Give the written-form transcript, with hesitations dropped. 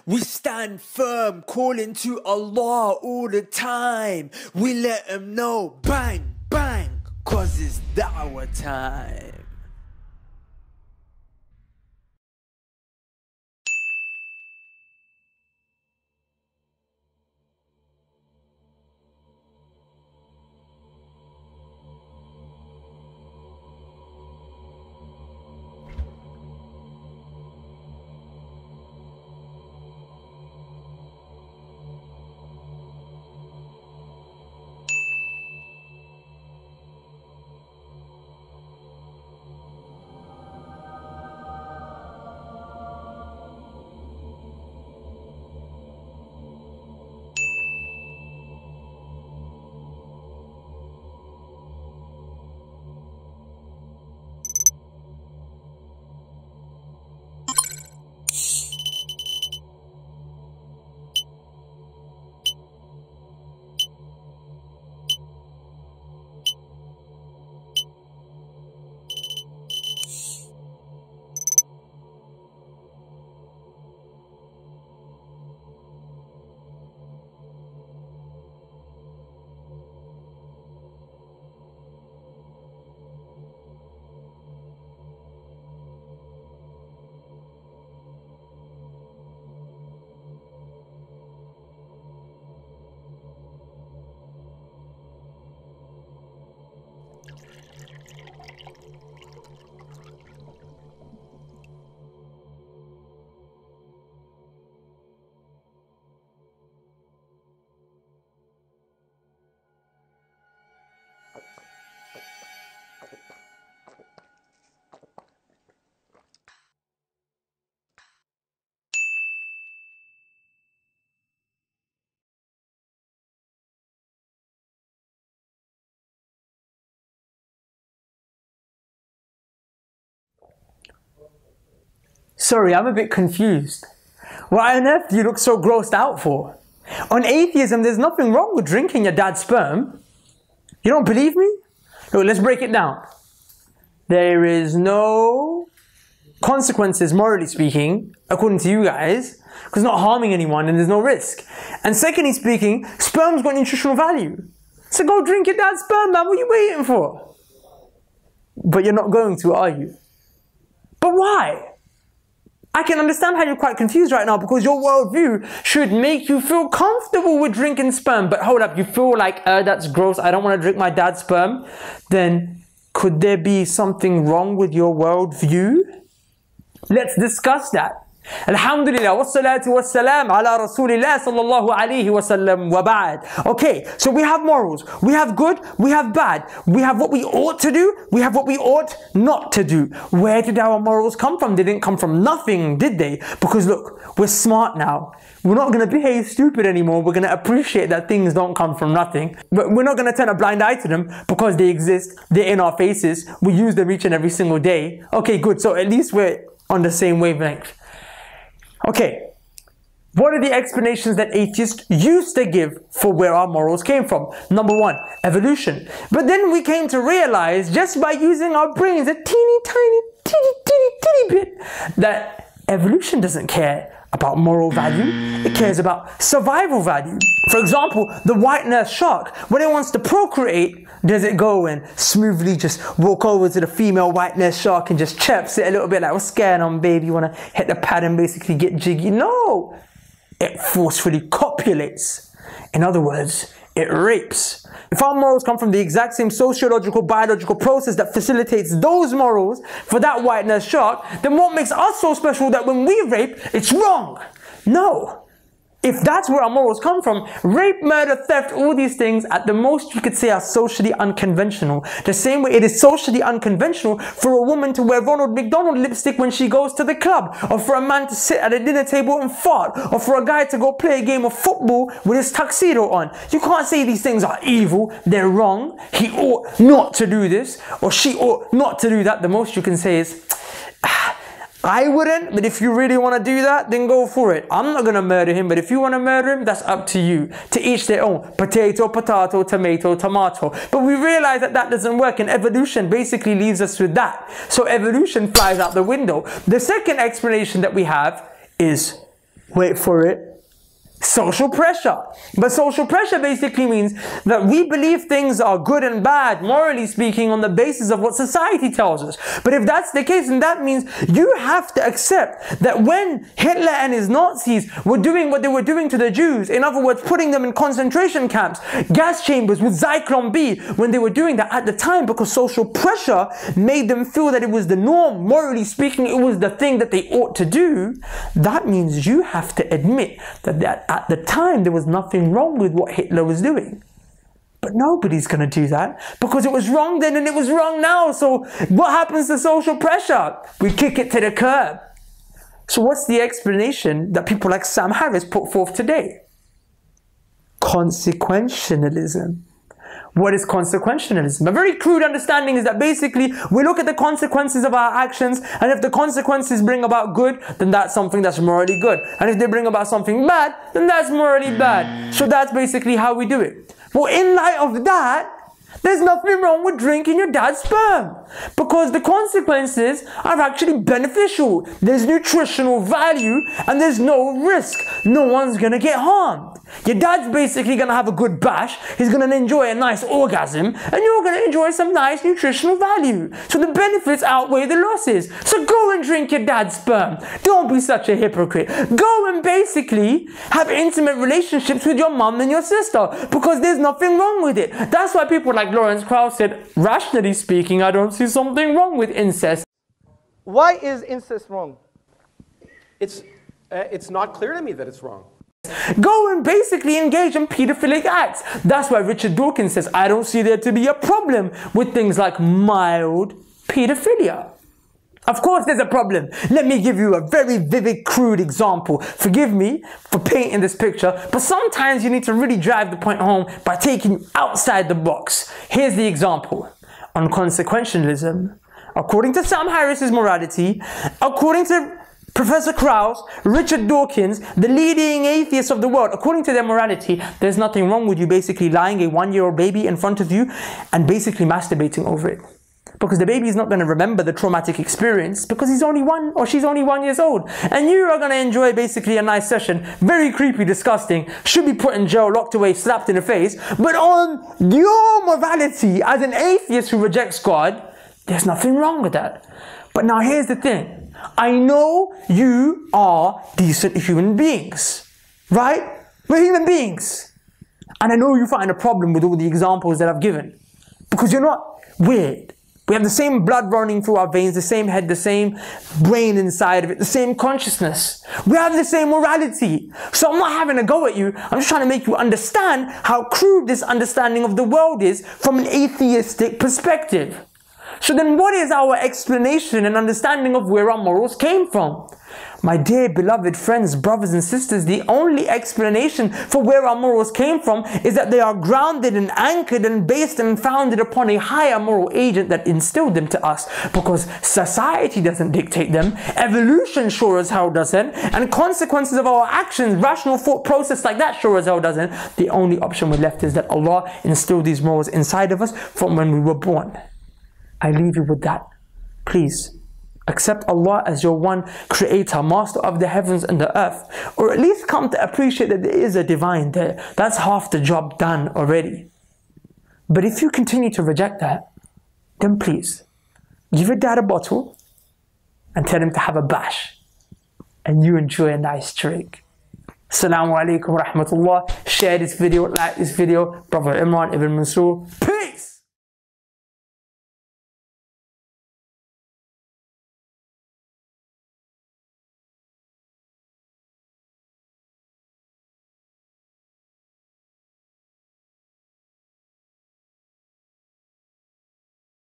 We stand firm, calling to Allah all the time. We let them know, bang, bang, cause it's da'wah time. Sorry, I'm a bit confused. What on earth do you look so grossed out for? On atheism, there's nothing wrong with drinking your dad's sperm. You don't believe me? Look, let's break it down. There is no consequences, morally speaking, according to you guys, because it's not harming anyone and there's no risk. And secondly speaking, sperm's got nutritional value. So go drink your dad's sperm, man. What are you waiting for? But you're not going to, are you? But why? I can understand how you're quite confused right now because your worldview should make you feel comfortable with drinking sperm. But hold up, you feel like, that's gross, I don't want to drink my dad's sperm. Then could there be something wrong with your worldview? Let's discuss that. Alhamdulillah, wassalatu wassalam ala rasulillah sallallahu alayhi wasallam wa ba'd. Okay, so we have morals, we have good, we have bad, we have what we ought to do, we have what we ought not to do. Where did our morals come from? They didn't come from nothing, did they? Because look, we're smart now. We're not going to behave stupid anymore. We're going to appreciate that things don't come from nothing. But we're not going to turn a blind eye to them because they exist, they're in our faces, we use them each and every single day. Okay, good, so at least we're on the same wavelength. Okay, what are the explanations that atheists used to give for where our morals came from? Number one, evolution. But then we came to realize, just by using our brains a teeny tiny bit, that evolution doesn't care about moral value, it cares about survival value. For example, the white nurse shark, when it wants to procreate, does it go and smoothly just walk over to the female white nurse shark and just chirps it a little bit like, what's going on, baby? You want to hit the pad and basically get jiggy? No! It forcefully copulates. In other words, it rapes. If our morals come from the exact same sociological, biological process that facilitates those morals for that white nurse shark, then what makes us so special that when we rape, it's wrong? No. If that's where our morals come from, rape, murder, theft, all these things, at the most you could say are socially unconventional. The same way it is socially unconventional for a woman to wear Ronald McDonald lipstick when she goes to the club, or for a man to sit at a dinner table and fart, or for a guy to go play a game of football with his tuxedo on. You can't say these things are evil, they're wrong, he ought not to do this, or she ought not to do that. The most you can say is, I wouldn't, but if you really want to do that, then go for it. I'm not going to murder him, but if you want to murder him, that's up to you. To each their own. Potato, potato, tomato, tomato. But we realize that that doesn't work, and evolution basically leaves us with that. So evolution flies out the window. The second explanation that we have is Wait for it. Social pressure. But social pressure basically means that we believe things are good and bad, morally speaking, on the basis of what society tells us. But if that's the case, then that means you have to accept that when Hitler and his Nazis were doing what they were doing to the Jews, in other words, putting them in concentration camps, gas chambers with Zyklon B, when they were doing that at the time, because social pressure made them feel that it was the norm, morally speaking, it was the thing that they ought to do, that means you have to admit that at the time there was nothing wrong with what Hitler was doing. But nobody's going to do that because it was wrong then and it was wrong now. So what happens to social pressure? We kick it to the curb. So what's the explanation that people like Sam Harris put forth today? Consequentialism. What is consequentialism? A very crude understanding is that basically we look at the consequences of our actions, and if the consequences bring about good, then that's something that's morally good. And if they bring about something bad, then that's morally bad. So that's basically how we do it. Well, in light of that, there's nothing wrong with drinking your dad's sperm because the consequences are actually beneficial. There's nutritional value and there's no risk. No one's gonna get harmed. Your dad's basically gonna have a good bash. He's gonna enjoy a nice orgasm and you're gonna enjoy some nice nutritional value. So the benefits outweigh the losses. So go and drink your dad's sperm. Don't be such a hypocrite. Go and basically have intimate relationships with your mum and your sister because there's nothing wrong with it. That's why people like Lawrence Krauss said, rationally speaking, I don't see something wrong with incest. Why is incest wrong? It's not clear to me that it's wrong. Go and basically engage in pedophilic acts. That's why Richard Dawkins says, I don't see there to be a problem with things like mild pedophilia. Of course there's a problem. Let me give you a very vivid, crude example. Forgive me for painting this picture, but sometimes you need to really drive the point home by taking you outside the box. Here's the example. On consequentialism, according to Sam Harris's morality, according to Professor Krauss, Richard Dawkins, the leading atheists of the world, according to their morality, there's nothing wrong with you basically lying a one-year-old baby in front of you and basically masturbating over it. Because the baby is not going to remember the traumatic experience because he's only 1 or she's only 1 year old. And you are going to enjoy basically a nice session. Very creepy, disgusting, should be put in jail, locked away, slapped in the face. But on your morality as an atheist who rejects God, there's nothing wrong with that. But now here's the thing. I know you are decent human beings, right? We're human beings. And I know you find a problem with all the examples that I've given because you're not weird. We have the same blood running through our veins, the same head, the same brain inside of it, the same consciousness. We have the same morality. So I'm not having a go at you. I'm just trying to make you understand how crude this understanding of the world is from an atheistic perspective. So then what is our explanation and understanding of where our morals came from? My dear beloved friends, brothers and sisters, the only explanation for where our morals came from is that they are grounded and anchored and based and founded upon a higher moral agent that instilled them to us. Because society doesn't dictate them, evolution sure as hell doesn't, and consequences of our actions, rational thought process like that sure as hell doesn't. The only option we're left is that Allah instilled these morals inside of us from when we were born. I leave you with that. Please accept Allah as your one creator, master of the heavens and the earth, or at least come to appreciate that there is a divine there. That's half the job done already. But if you continue to reject that, then please give your dad a bottle and tell him to have a bash and you enjoy a nice drink. Assalamu alaikum wa rahmatullah. Share this video, like this video. Brother Imran Ibn Mansour. Peace!